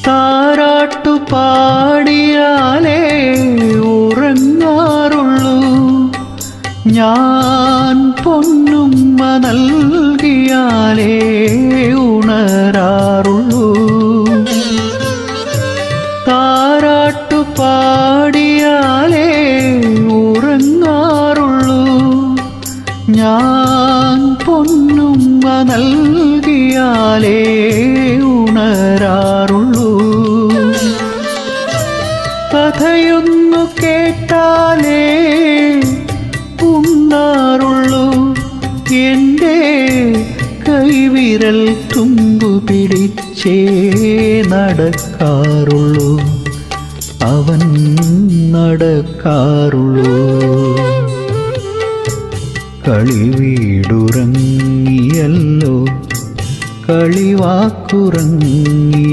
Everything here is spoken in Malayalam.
താരാട്ടു പാടിയാലേ ഉറങ്ങാറുള്ളൂ, ഞാൻ പൊന്നുമ്മ നൽകിയാലേ ഉണരാറുള്ളൂ. താരാട്ടു പാടിയാലേ ഉറങ്ങാറുള്ളൂ, ഞാൻ പൊന്നുമ്മ നൽകിയാലേ ഉണരാറുള്ളൂ. കഥയൊന്നു കേട്ടാലേ ഉണ്ണാറുള്ളൂ, എൻ്റെ കൈവിരൽ തുമ്പു പിടിച്ചേ നടക്കാറുള്ളൂ, അവൻ നടക്കാറുള്ളൂ. കളിവീടുറങ്ങിയല്ലോ, കളിവാക്കുറങ്ങി